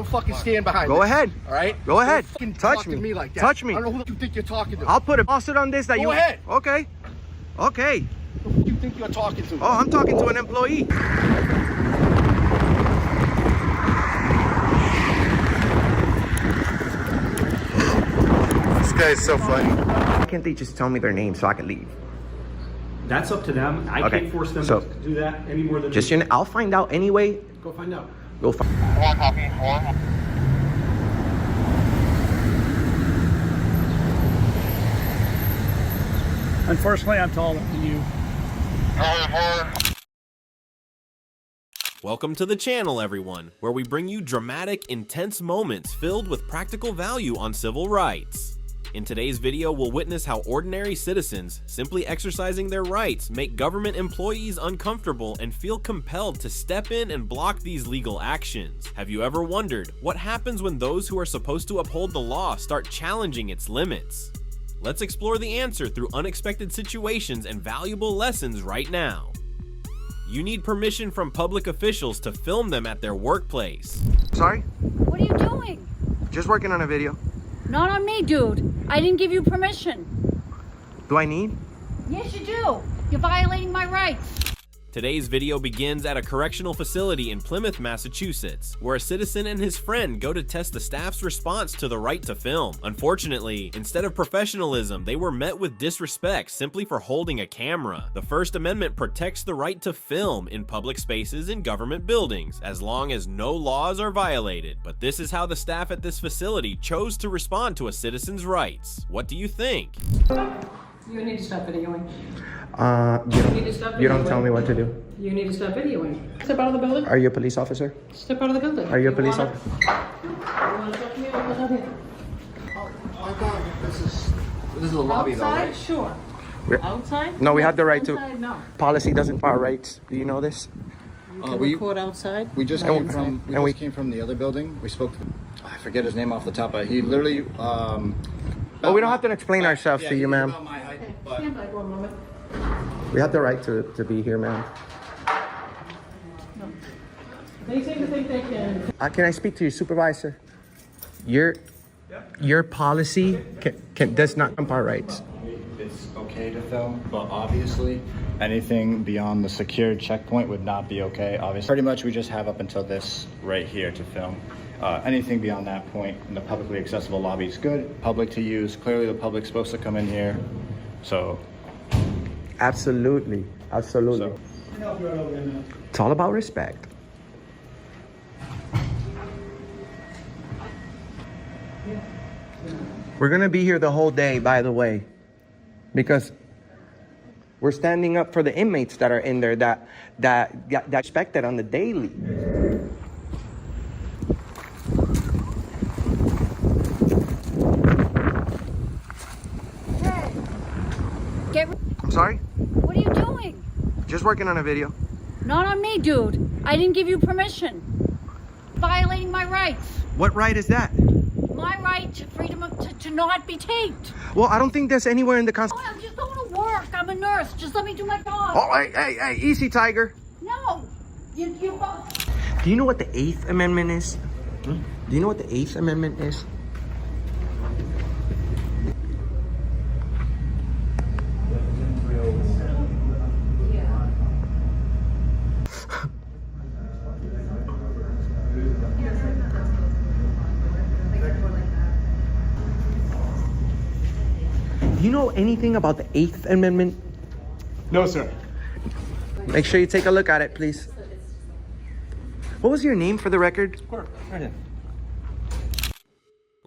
fucking stand behind Go this. ahead. All right? Go ahead. Don't fucking Touch talk to me. me like that. Touch me. I don't know who you think you're talking to. I'll put a faucet on this that Go you... ahead. Okay. Okay. Who do you think you're talking to? Oh, I'm talking to an employee. This guy is so funny. Why can't they just tell me their name so I can leave? That's up to them. I can't force them to do that any more than just I'll find out anyway. Go find out. Go find. Unfortunately, I'm taller than you. Welcome to the channel, everyone, where we bring you dramatic, intense moments filled with practical value on civil rights. In today's video, we'll witness how ordinary citizens, simply exercising their rights, make government employees uncomfortable and feel compelled to step in and block these legal actions. Have you ever wondered what happens when those who are supposed to uphold the law start challenging its limits? Let's explore the answer through unexpected situations and valuable lessons right now. You need permission from public officials to film them at their workplace. Sorry? What are you doing? Just working on a video. Not on me, dude. I didn't give you permission. Do I need? Yes, you do. You're violating my rights. Today's video begins at a correctional facility in Plymouth, Massachusetts, where a citizen and his friend go to test the staff's response to the right to film. Unfortunately, instead of professionalism, they were met with disrespect simply for holding a camera. The First Amendment protects the right to film in public spaces and government buildings, as long as no laws are violated. But this is how the staff at this facility chose to respond to a citizen's rights. What do you think? You need to stop videoing. You don't tell me what to do. You need to stop videoing. Step out of the building. Are you a police officer? Step out of the building. Are you a police officer? You want to talk to me? I'll come out here. Oh, God, this is the lobby, though, Outside? right? Sure. Outside? No, we have the right to. Outside? No. Policy doesn't bar rights. Do you know this? You can record outside? We just came from the other building. We spoke to, I forget his name off the top, but he literally Oh, we don't have to explain ourselves to you, ma'am. about my height, but Stand by for a moment. We have the right to be here, ma'am. They seem to think they can. Can I speak to your supervisor? Your policy does not trump our rights. it's okay to film, but obviously anything beyond the secured checkpoint would not be okay. Obviously, pretty much we just have up until this right here to film. Anything beyond that point in the publicly accessible lobby is good, public to use. Clearly the public's supposed to come in here, so. Absolutely. It's all about respect. We're gonna be here the whole day, by the way, because we're standing up for the inmates that are in there that respected on the daily. I'm sorry? What are you doing? Just working on a video. Not on me, dude. I didn't give you permission. Violating my rights. What right is that? My right to freedom to not be taped. Well, I don't think there's anywhere in the Constitution. Oh, I'm just going to work. I'm a nurse. Just let me do my job. Oh, hey, easy, Tiger. No. You both. Do you know what the 8th Amendment is? Do you know what the 8th Amendment is? Do you know anything about the 8th Amendment? No, sir. Make sure you take a look at it, please. What was your name for the record?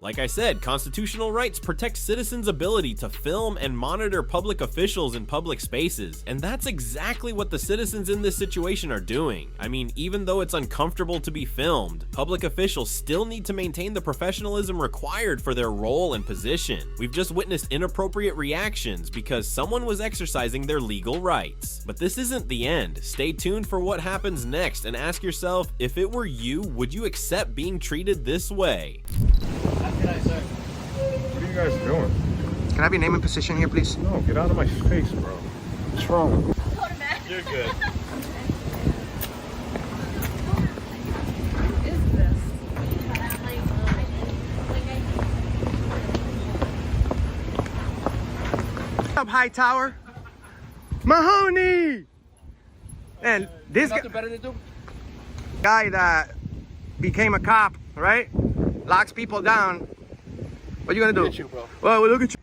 Like I said, constitutional rights protect citizens' ability to film and monitor public officials in public spaces, and that's exactly what the citizens in this situation are doing. I mean, even though it's uncomfortable to be filmed, public officials still need to maintain the professionalism required for their role and position. We've just witnessed inappropriate reactions because someone was exercising their legal rights. But this isn't the end. Stay tuned for what happens next and ask yourself, if it were you, would you accept being treated this way? What are you guys doing? Can I have your name and position here, please? No, get out of my face, bro. What's wrong? You're good. What is this? up, Hightower? Mahoney! And this guy that became a cop, right? Locks people down. What you gonna do? Look at you, bro. Well, look at you.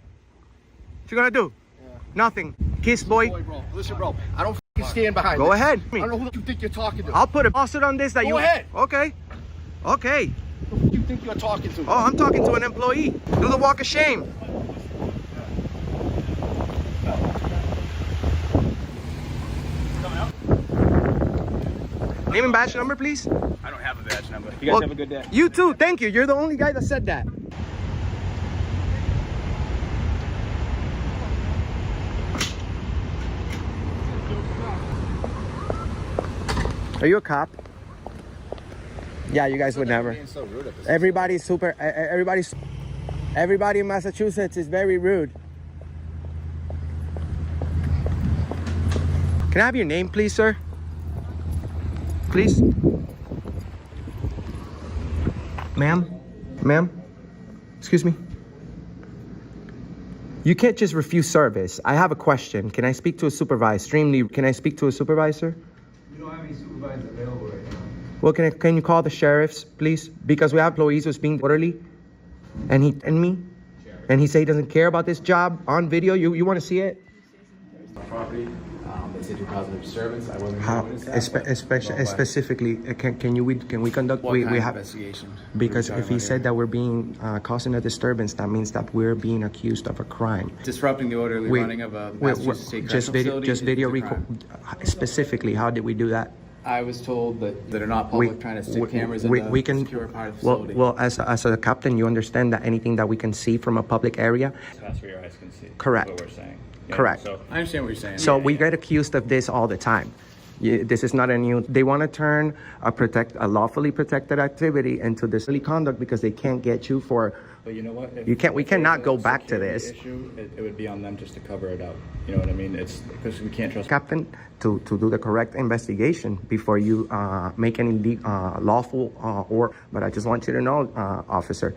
What you gonna do? Yeah. Nothing. Kiss, boy. Boy, bro. Listen, bro. I don't stand behind Go this. ahead. I don't know who you think you're talking to. I'll put a lawsuit on this that Go you. ahead. Okay. Okay. Who you think you're talking to? Oh, I'm talking to an employee. Do the walk of shame. Name and badge number, please. I don't have a badge number. You guys have a good day. You too. Thank you. You're the only guy that said that. Are you a cop? Yeah, you guys would never. Everybody's super. Everybody in Massachusetts is very rude. Can I have your name, please, sir? Please. Ma'am, excuse me. You can't just refuse service. I have a question. Can I speak to a supervisor? Can I speak to a supervisor? We don't have any supervisors available right now. Well, can you call the sheriffs, please? Because we have employees who's being orderly, and he say he doesn't care about this job on video. You want to see it? Property. They said you're causing a disturbance. I wasn't How, going to notice that, specifically, can we conduct? What We kind of have investigation? because What are we if he talking said about that we're being causing a disturbance, that means that we're being accused of a crime. here? Disrupting the orderly running of a Massachusetts State Correctional Facility video is a crime. specifically. How did we do that? I was told that are not public trying to stick cameras in the secure part of the facility. Well, as a captain, you understand that anything that we can see from a public area. That's what your eyes can see. Correct. That's what we're saying. Yeah, Correct. So I understand what you're saying. So we get accused of this all the time. This is not a new. They want to turn a lawfully protected activity into disorderly conduct because they can't get you for. But you know what? We cannot go back to security this. Issue, it would be on them just to cover it up. You know what I mean? It's because we can't trust. Captain, to do the correct investigation before you make any lawful or. But I just want you to know, Officer,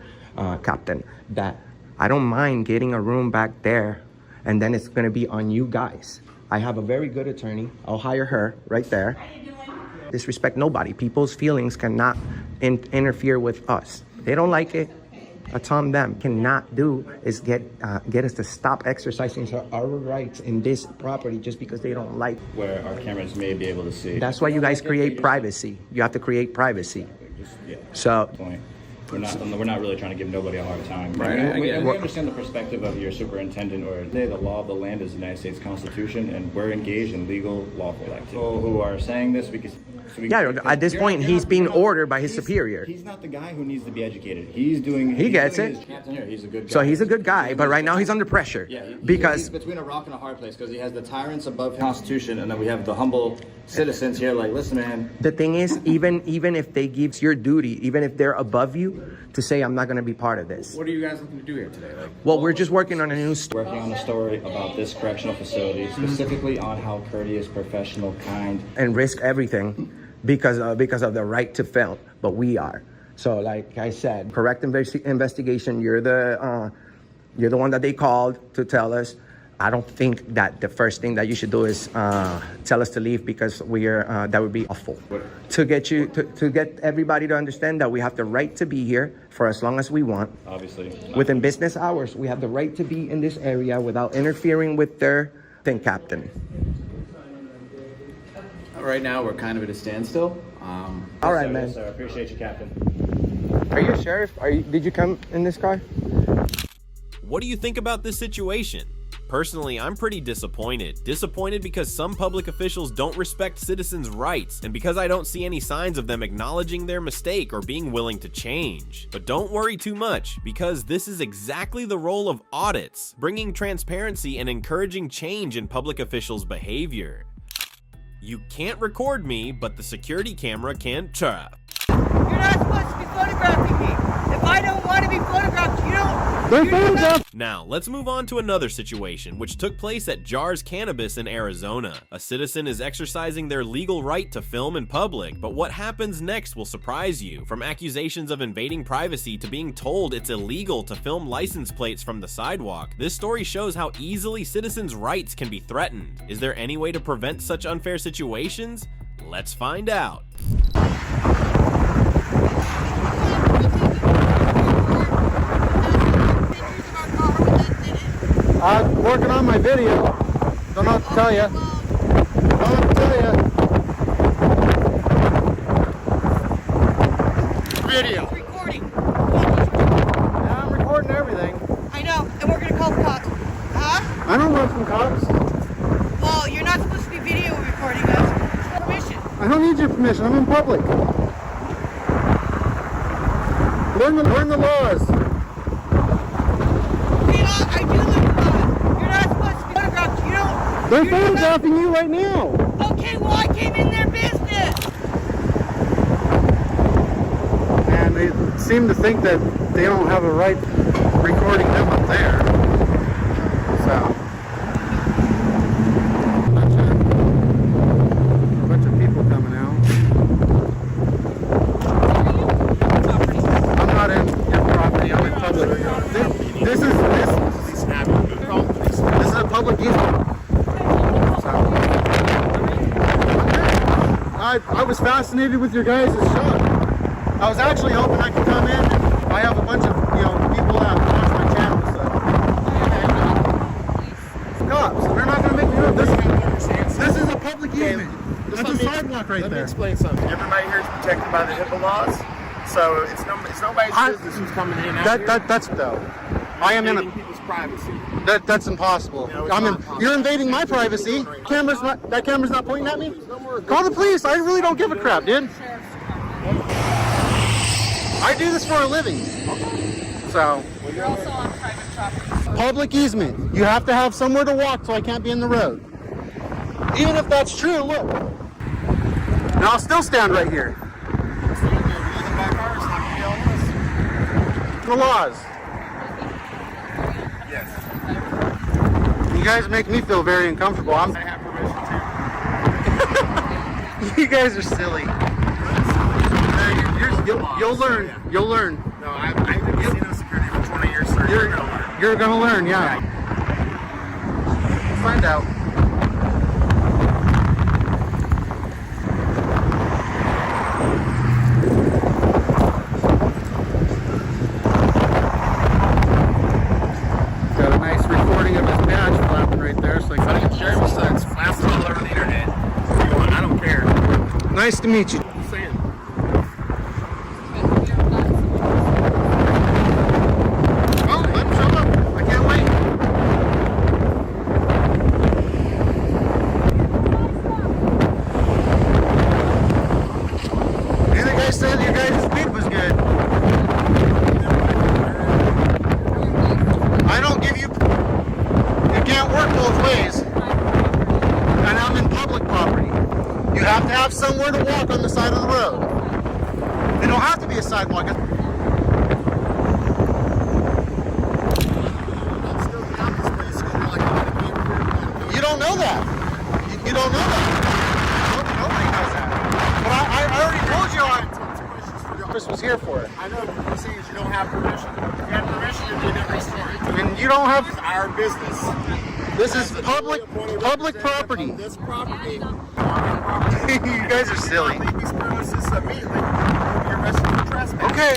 Captain, that I don't mind getting a room back there, and then it's going to be on you guys. I have a very good attorney. I'll hire her right there. Disrespect nobody. People's feelings cannot interfere with us. They don't like it. That's on them. Cannot do is get us to stop exercising our rights in this property just because they don't like. Where our cameras may be able to see. That's why you guys create privacy. You have to create privacy. Yeah. So. Point. We're not really trying to give nobody a hard time. Right. We understand the perspective of your superintendent, or the law of the land is the United States Constitution, and we're engaged in legal, lawful activity. People who are saying this because. At this point, he's being ordered by his superior. He's not the guy who needs to be educated. He's doing. He gets it. He's a good guy. So he's a good guy, but right now he's under pressure. Yeah, because he's between a rock and a hard place because he has the tyrants above the Constitution, and then we have the humble citizens here. Like, listen, man. The thing is, even if they give your duty, even if they're above you, to say I'm not going to be part of this. What are you guys looking to do here today? Well, we're just working on a new story. Working on a story about this correctional facility, specifically on how courteous, professional, kind, and risk everything because of the right to film, but we are. So, like I said, correct investigation. You're the one that they called to tell us. I don't think that the first thing that you should do is tell us to leave because that would be awful. To get everybody to understand that we have the right to be here for as long as we want. obviously. Within business hours, we have the right to be in this area without interfering with their captain. Right now, we're kind of at a standstill. All right, man. Yes, sir. Appreciate you, Captain. Are you a sheriff? Did you come in this car? What do you think about this situation? Personally, I'm pretty disappointed. Disappointed because some public officials don't respect citizens' rights, and because I don't see any signs of them acknowledging their mistake or being willing to change. But don't worry too much, because this is exactly the role of audits, bringing transparency and encouraging change in public officials' behavior. You can't record me, but the security camera can. You're not supposed to be photographing me. If I don't want to be photographed, you don't Now, let's move on to another situation, which took place at Jars Cannabis in Arizona. A citizen is exercising their legal right to film in public, but what happens next will surprise you. From accusations of invading privacy to being told it's illegal to film license plates from the sidewalk, this story shows how easily citizens' rights can be threatened. Is there any way to prevent such unfair situations? Let's find out. I'm working on my video. Don't know what to tell you. Don't know what to tell you. Video. Recording. Yeah, I'm recording everything. I know, and we're gonna call the cops. Huh? I don't run from cops. Well, you're not supposed to be video recording us. Permission. I don't need your permission. I'm in public. Learn the laws. I do look fun. You're not supposed to be photographed. You don't. They're photographing you right now. Okay, well, I came in their business. And they seem to think that they don't have a right recording them up there. So, a bunch of people coming out. I'm not in your property. I'm in public. This is a public easement. So, I was fascinated with your guys' shop. I was actually hoping I could come in. I have a bunch of people that watch my channel. So. Cops, they're not going to make me move. This is a public easement. That's a sidewalk right there. Let me explain something. Everybody here is protected by the HIPAA laws, so it's nobody's business who's coming in and out here. That's though. I am in a people's privacy. That's impossible. You're invading my privacy. That camera's not pointing at me. Call the police. I really don't give a crap, dude. I do this for a living. So. You're also on private property. Public easement. You have to have somewhere to walk, so I can't be in the road. Even if that's true, look. And I'll still stand right here. The laws. Yes. You guys make me feel very uncomfortable. I have permission to. You guys are silly. You'll learn. You'll learn. No, I've been casino security for 20 years, sir. You're gonna learn, yeah. Find out. Got a nice recording of his badge flapping right there, so I can share my son's flapping all over the internet. I don't care. Nice to meet you. Somewhere to walk on the side of the road. They don't have to be a sidewalk. You don't know that. You don't know that. Nobody knows that. But I already told you Chris was here for it. I know, but the thing is you don't have permission. If you have permission, you're doing every story. And you don't have... It's our business. This is public property. This property. You guys are silly. Okay.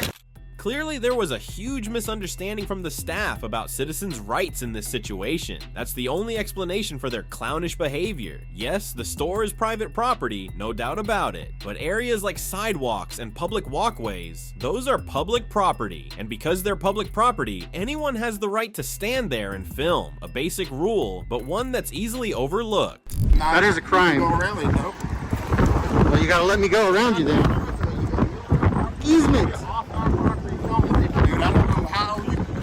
Clearly, there was a huge misunderstanding from the staff about citizens' rights in this situation. That's the only explanation for their clownish behavior. Yes, the store is private property, no doubt about it, but areas like sidewalks and public walkways, those are public property, and because they're public property, anyone has the right to stand there and film. A basic rule, but one that's easily overlooked. That is a crime. Well, you gotta let me go around you then. Easement.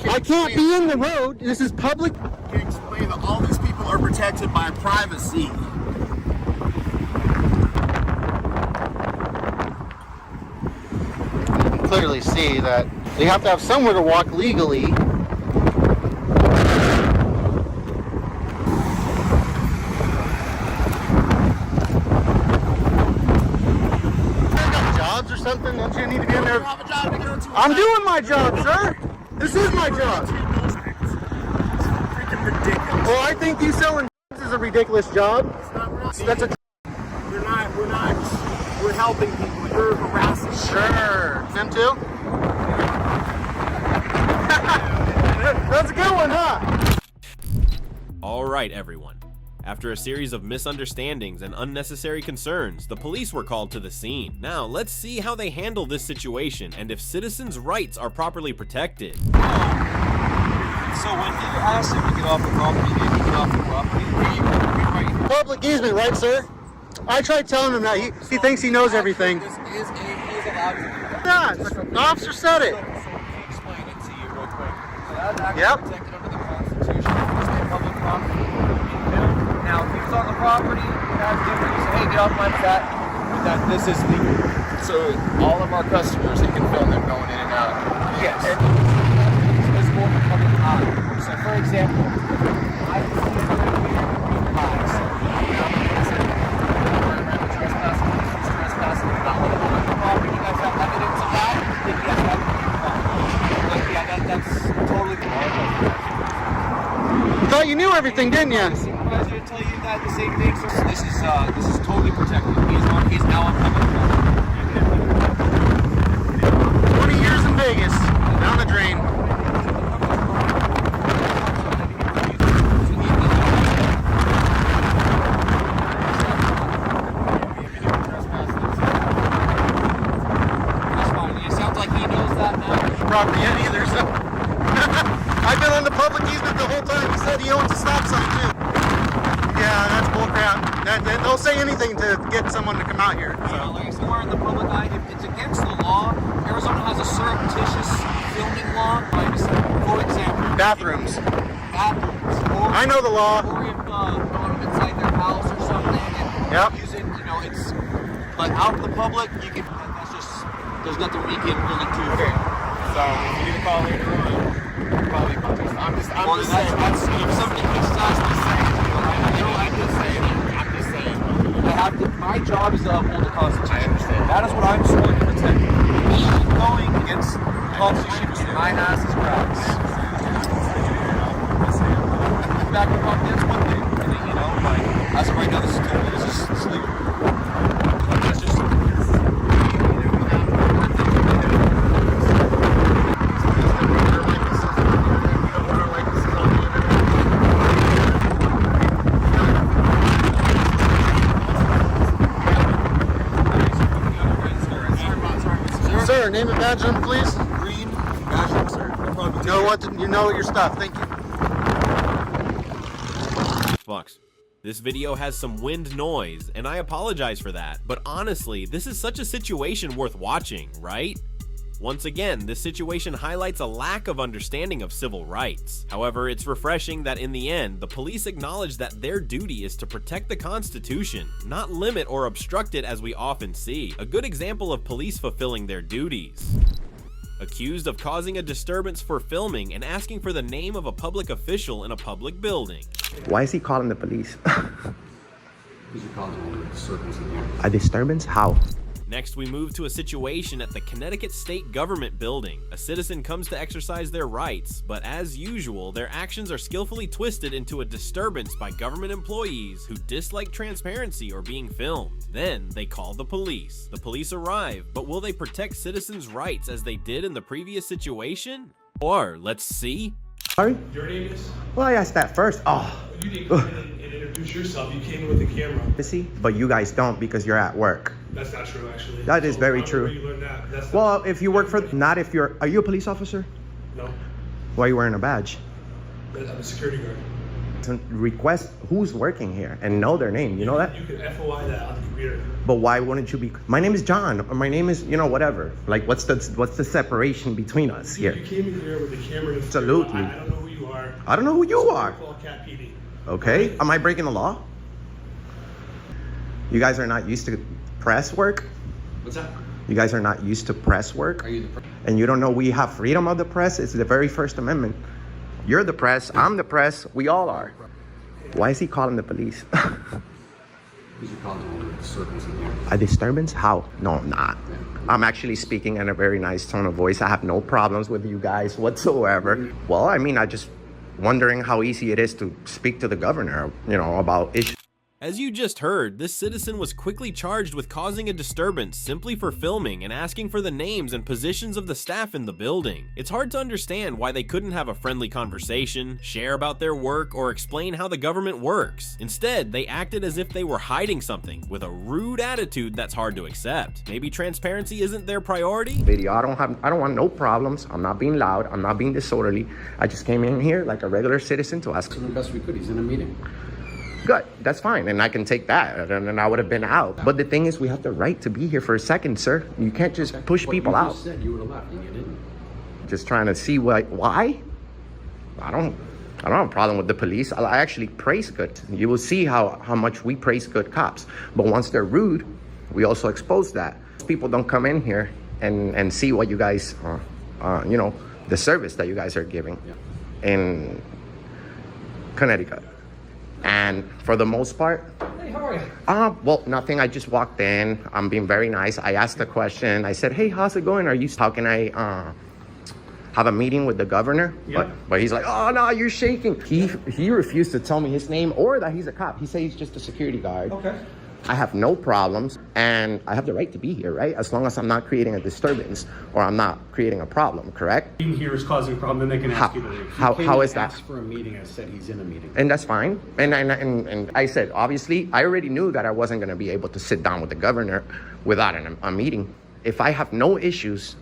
I can't be in the road. This is public. I can explain that all these people are protected by privacy. You can clearly see that they have to have somewhere to walk legally I'm doing my job, sir. This is my job. Freaking ridiculous. Well, I think you selling is a ridiculous job. That's a. We're helping people. You're harassing. Sure. Them too? That's a good one, huh? All right, everyone. After a series of misunderstandings and unnecessary concerns, the police were called to the scene. Now, let's see how they handle this situation and if citizens' rights are properly protected. So when you asked him to get off the property, did he get off the property? Public easement, right, sir? I tried telling him that. He thinks he knows everything. He is allowed to do that. Yeah, the officer said it. So let me explain it to you real quick. So that's actually Yep. protected under the Constitution. It's public property. Now, if he was on the property, that's different. You say, hey, get off my cat. That this is legal. So all of our customers, they can film them going in and out. Yes. It's visible in the public eye. So for example, I can see it right here in your eyes. Trespassing about what the property, you guys have evidence of that? If you guys have like, yeah, that's totally You thought you knew everything, didn't you? Supervisor tell you that the same thing. So this is totally protected. He's now on public property. 20 years in Vegas, down the drain. Property yet either, so I've been on the public easement the whole time. He said he owns a stop sign too. Yeah, that's bullcrap. They'll say anything to get someone to come out here. So. Like somewhere in the public eye, if it's against the law, Arizona has a surreptitious filming law. For example, bathrooms. Or I know the law. Or if going inside their house or something and use it, it's. But out in the public, you can. That's just. There's nothing we can really do. Okay. So if you get a call later on, probably I'm just saying. If somebody criticizes me saying, I'm just saying. My job is to uphold the Constitution. I understand. That is what I'm sworn to protect. Me going against the Constitution, my ass is grass. Back up, that's one thing. Like, as of right now, this is legal. That's just. Sir, name and badge number, please. Green, badge, sir. You know your stuff. Thank you. Fox. This video has some wind noise, and I apologize for that, but honestly, this is such a situation worth watching, right? Once again, this situation highlights a lack of understanding of civil rights. However, it's refreshing that in the end, the police acknowledge that their duty is to protect the Constitution, not limit or obstruct it as we often see. A good example of police fulfilling their duties. Accused of causing a disturbance for filming and asking for the name of a public official in a public building. Why is he calling the police? He's causing a disturbance in here. A disturbance? How? Next, we move to a situation at the Connecticut State Government Building. A citizen comes to exercise their rights, but as usual, their actions are skillfully twisted into a disturbance by government employees who dislike transparency or being filmed. Then, they call the police. The police arrive, but will they protect citizens' rights as they did in the previous situation? Or, let's see. Sorry? Your name is? Well, I asked that first. Oh. You didn't come in and introduce yourself. You came in with the camera. See? But you guys don't because you're at work. That's not true, actually. That is very true. You learned that. That's well, if you work for, not if you're, are you a police officer? No. Why are you wearing a badge? I'm a security guard. To request who's working here and know their name, you know that? You can FOI that on the computer. But why wouldn't you be, my name is John, or my name is, whatever. Like, what's the separation between us here? You came in here with the camera. Absolutely. I don't know who you are. I don't know who you are. Call Cat PD. Okay, am I breaking the law? You guys are not used to press work? What's that? You guys are not used to press work? Are you the press? And you don't know we have freedom of the press? It's the very First Amendment. You're the press, I'm the press, we all are. Why is he calling the police? He's causing a disturbance in here. A disturbance? How? No, I'm not. Yeah. I'm actually speaking in a very nice tone of voice. I have no problems with you guys whatsoever. Well, I mean, I just wondering how easy it is to speak to the governor, you know, about issues. As you just heard, this citizen was quickly charged with causing a disturbance simply for filming and asking for the names and positions of the staff in the building. It's hard to understand why they couldn't have a friendly conversation, share about their work, or explain how the government works. Instead, they acted as if they were hiding something with a rude attitude that's hard to accept. Maybe transparency isn't their priority? Video, I don't want no problems. I'm not being loud. I'm not being disorderly. I just came in here like a regular citizen to ask. So the best we could. He's in a meeting. Good, that's fine, and I can take that, and then I would have been out. But the thing is, we have the right to be here for a second, sir. You can't just push people out. You just said you would have left, and you didn't. Just trying to see why? I don't have a problem with the police. I actually praise good. You will see how much we praise good cops. But once they're rude, we also expose that. People don't come in here and see what you guys, you know, the service that you guys are giving in Connecticut. And for the most part, hey, how are you? Well, nothing. I just walked in. I'm being very nice. I asked a question. I said, hey, how's it going? How can I have a meeting with the governor? Yeah. But he's like, oh, no, you're shaking. He refused to tell me his name or that he's a cop. He said he's just a security guard. Okay. I have no problems, and I have the right to be here, right? As long as I'm not creating a disturbance or I'm not creating a problem, correct? Being here is causing a problem, then they can ask you to leave. How is that? Asked for a meeting. I said he's in a meeting. And that's fine. And I said, obviously, I already knew that I wasn't going to be able to sit down with the governor without a meeting. If I have no issues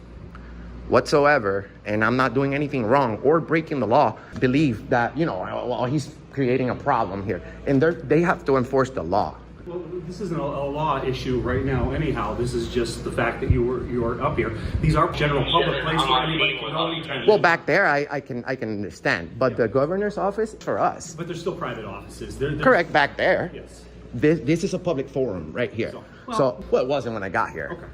whatsoever, and I'm not doing anything wrong or breaking the law, believe that, you know, well, he's creating a problem here. And they have to enforce the law. Well, this isn't a law issue right now anyhow. This is just the fact that you were up here. These are general public places where anybody can go anytime. Well, back there, I can understand. But the governor's office, for us. But they're still private offices. They're correct, back there. Yes. This is a public forum right here. Well, it wasn't when I got here. Okay.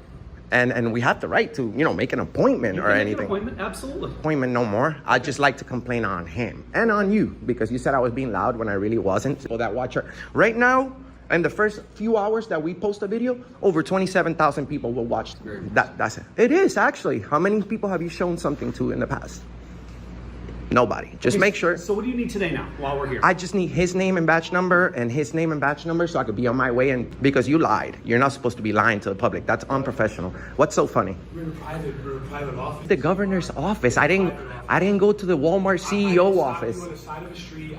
And we have the right to, you know, make an appointment or anything. An appointment, absolutely. Appointment no more. I'd just like to complain on him and on you because you said I was being loud when I really wasn't. So that watcher right now, in the first few hours that we post a video, over 27,000 people will watch. That's it. It is actually. How many people have you shown something to in the past? Nobody. Just make sure. So what do you need today now while we're here? I just need his name and batch number and his name and batch number so I could be on my way. And because you lied, you're not supposed to be lying to the public. That's unprofessional. What's so funny? We're in a private office. The governor's office. I didn't go to the Walmart CEO office. On the side of the street.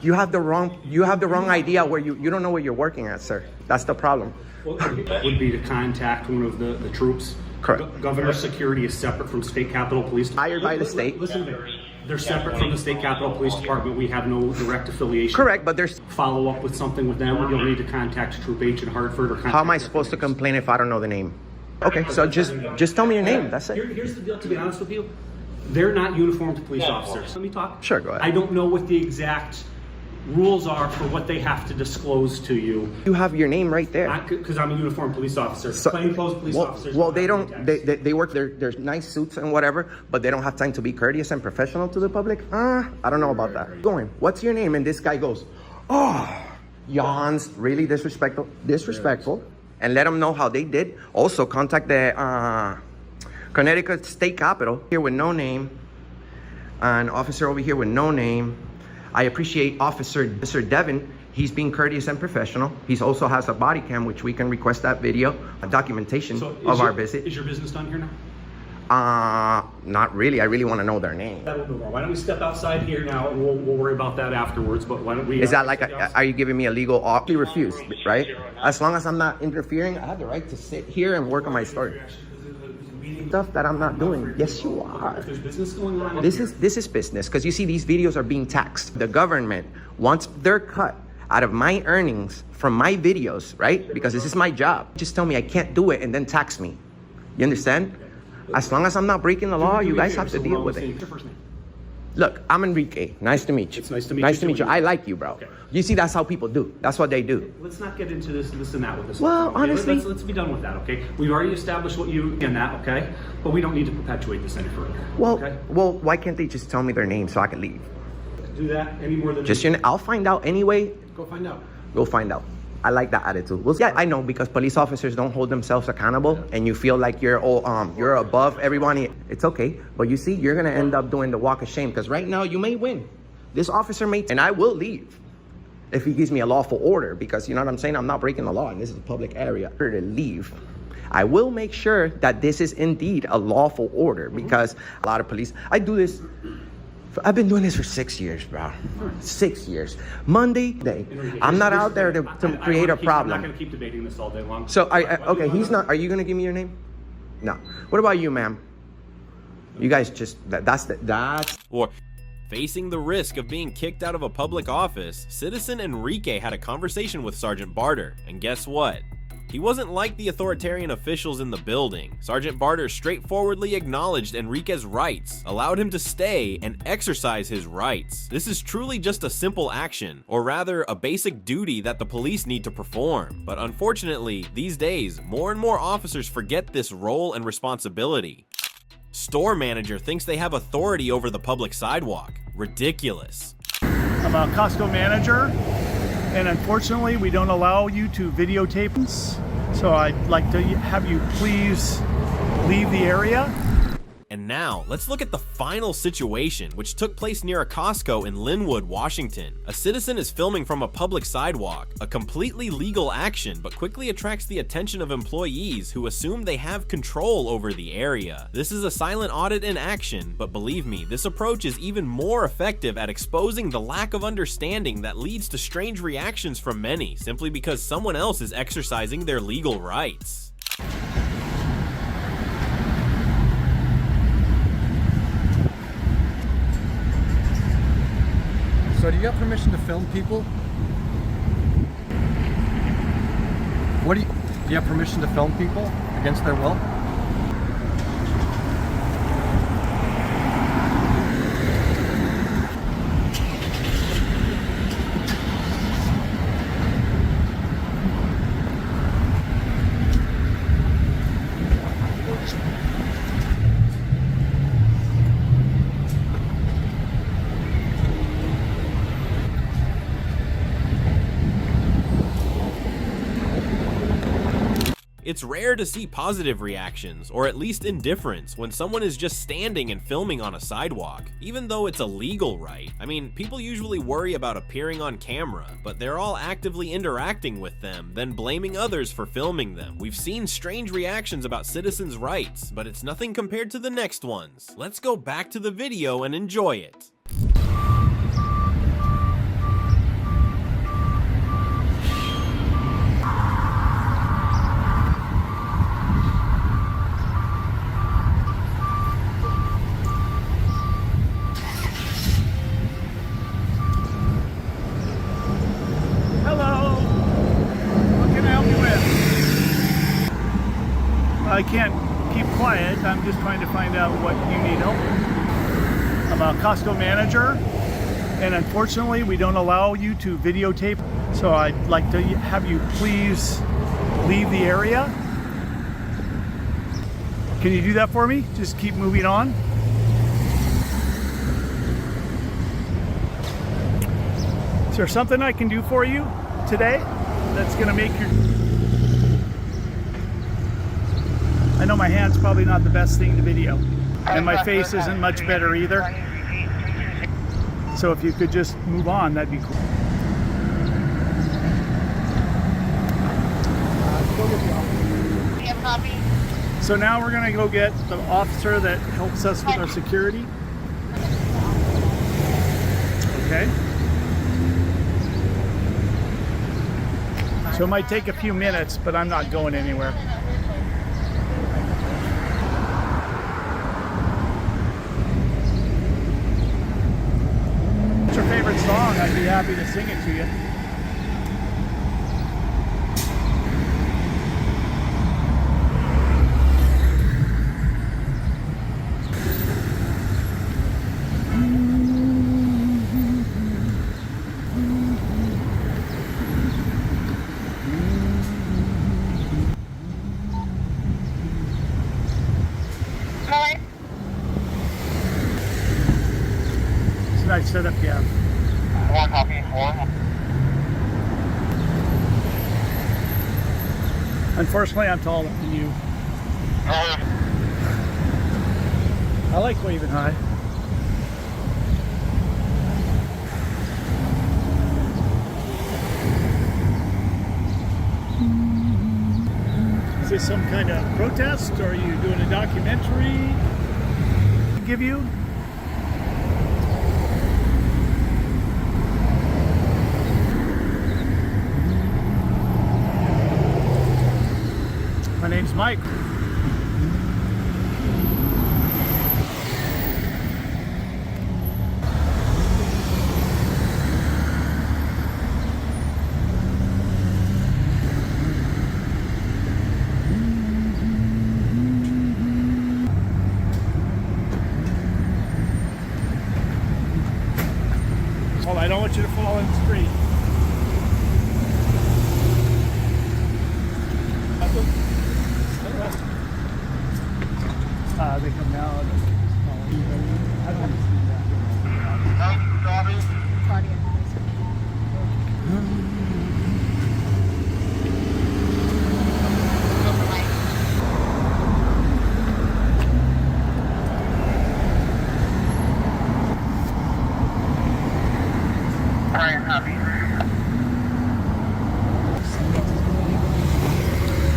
You have the wrong idea where you don't know where you're working at, sir. That's the problem. Well, would be to contact one of the troops. Correct. Governor's security is separate from State Capitol Police. Hired by the state. Listen to me. They're separate from the State Capitol Police Department. We have no direct affiliation. Correct, but there's follow up with something with them. You'll need to contact Troop H in Hartford or contact. How am I supposed to complain if I don't know the name? Okay, so just tell me your name. That's it. Here's the deal. To be honest with you, they're not uniformed police officers. Let me talk. Sure, go ahead. I don't know what the exact rules are for what they have to disclose to you. You have your name right there. Because I'm a uniformed police officer. Plainclothes police officers. Well, they don't. They work their nice suits and whatever, but they don't have time to be courteous and professional to the public. I don't know about that. Going. What's your name? And this guy goes, oh, yawns. Really disrespectful. And let them know how they did. Also, contact the Connecticut State Capitol here with no name. An officer over here with no name. I appreciate Officer Devin. He's being courteous and professional. He also has a body cam, which we can request that video, a documentation of our visit. Is your business done here now? Not really. I really want to know their name. That'll do more. Why don't we step outside here now, and we'll worry about that afterwards. But why don't we? Is that like are you giving me a legal offer? You refuse, right? As long as I'm not interfering, I have the right to sit here and work on my story. Stuff that I'm not doing. Yes, you are. There's business going on. This is business because you see these videos are being taxed. The government wants their cut out of my earnings from my videos, right? Because this is my job. Just tell me I can't do it and then tax me. You understand? As long as I'm not breaking the law, you guys have to deal with it. Look, I'm Enrique. Nice to meet you. It's nice to meet you. Nice to meet you. I like you, bro. Okay. You see, that's how people do. That's what they do. Let's not get into this and that with this. Well, okay? honestly, let's be done with that, okay? We've already established what you in that, okay? But we don't need to perpetuate this any further. Well, okay? Well, why can't they just tell me their name so I can leave? Do that any more than just I'll find out anyway. Go find out. Go find out. I like that attitude. Well, yeah, I know, because police officers don't hold themselves accountable, and you feel like you're above everyone. It's okay, but you see, you're gonna end up doing the walk of shame, because right now you may win. This officer may, and I will leave if he gives me a lawful order, because you know what I'm saying? I'm not breaking the law, and this is a public area. To leave, I will make sure that this is indeed a lawful order, because a lot of police, I've been doing this for 6 years, bro. 6 years. Monday day. I'm not out there to create a problem. I'm not going to keep debating this all day long. So, okay, he's not. Are you going to give me your name? No. What about you, ma'am? You guys just, that's. Or facing the risk of being kicked out of a public office, citizen Enrique had a conversation with Sergeant Barter. And guess what? He wasn't like the authoritarian officials in the building. Sergeant Barter straightforwardly acknowledged Enrique's rights, allowed him to stay and exercise his rights. This is truly just a simple action, or rather a basic duty that the police need to perform. But unfortunately, these days, more and more officers forget this role and responsibility. Store manager thinks they have authority over the public sidewalk. Ridiculous. I'm a Costco manager, and unfortunately we don't allow you to videotape us. So I'd like to have you please leave the area. And now, let's look at the final situation, which took place near a Costco in Linwood, Washington. A citizen is filming from a public sidewalk, a completely legal action, but quickly attracts the attention of employees who assume they have control over the area. This is a silent audit in action, but believe me, this approach is even more effective at exposing the lack of understanding that leads to strange reactions from many, simply because someone else is exercising their legal rights. So do you have permission to film people? Do you have permission to film people against their will? It's rare to see positive reactions, or at least indifference, when someone is just standing and filming on a sidewalk, even though it's a legal right. I mean, people usually worry about appearing on camera, but they're all actively interacting with them, then blaming others for filming them. We've seen strange reactions about citizens' rights, but it's nothing compared to the next ones. Let's go back to the video and enjoy it. I can't keep quiet. I'm just trying to find out what you need help with. I'm a Costco manager, and unfortunately we don't allow you to videotape. So I'd like to have you please leave the area. Can you do that for me? Just keep moving on. Is there something I can do for you today that's gonna make your... I know my hand's probably not the best thing to video, and my face isn't much better either. So if you could just move on, that'd be cool. So now we're gonna go get the officer that helps us with our security. Okay. So it might take a few minutes, but I'm not going anywhere. What's your favorite song? I'd be happy to sing it to you. Nice setup, yeah. Unfortunately, I'm taller than you. I like waving high. Is this some kind of protest, or are you doing a documentary? Give you? My name's Mike. Well, I don't want you to fall in the street. They come down. I don't see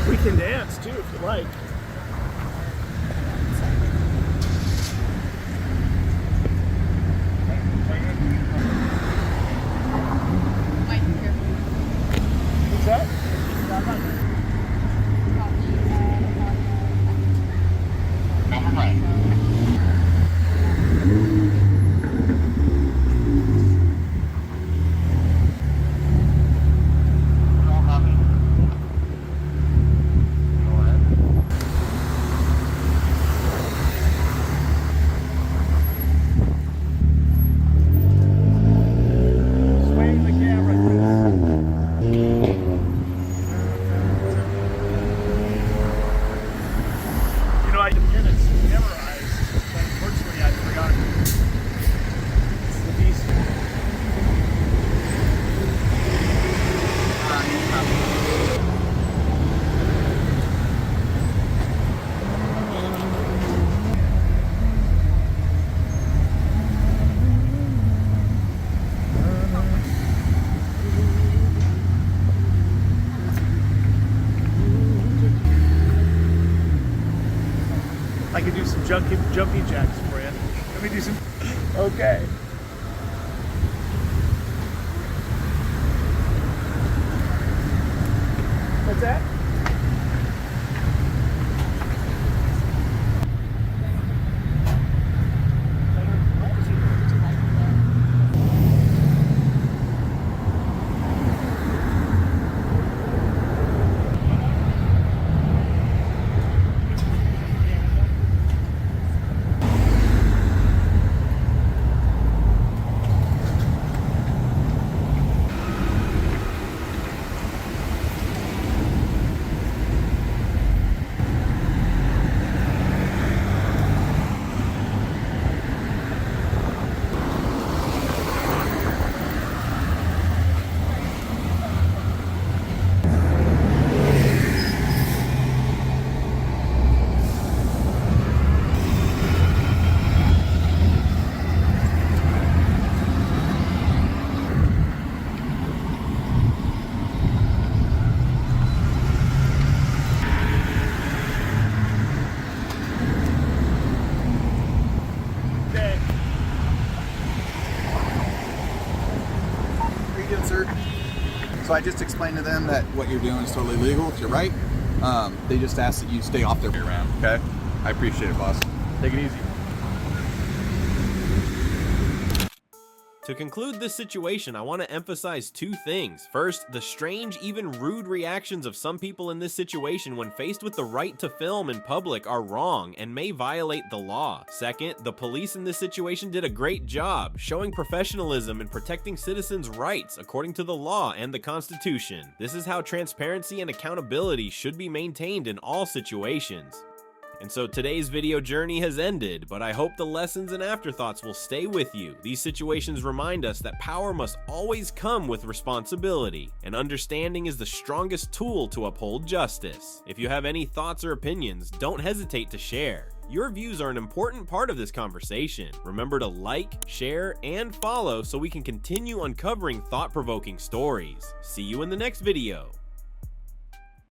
we can dance too if you like. What's that? Swing the camera, Chris. You know, I had minutes memorized, but unfortunately I'd forgotten. It's the beast. I could do some jumping jacks for you. Let me do some. Okay. What's that? So I just explained to them that what you're doing is totally legal. You're right. They just ask that you stay off their around. Okay. I appreciate it, boss. Take it easy. To conclude this situation, I want to emphasize two things. First, the strange, even rude reactions of some people in this situation when faced with the right to film in public are wrong and may violate the law. Second, the police in this situation did a great job, showing professionalism in protecting citizens' rights according to the law and the Constitution. This is how transparency and accountability should be maintained in all situations. And so today's video journey has ended, but I hope the lessons and afterthoughts will stay with you. These situations remind us that power must always come with responsibility, and understanding is the strongest tool to uphold justice. If you have any thoughts or opinions, don't hesitate to share. Your views are an important part of this conversation. Remember to like, share, and follow so we can continue uncovering thought-provoking stories. See you in the next video.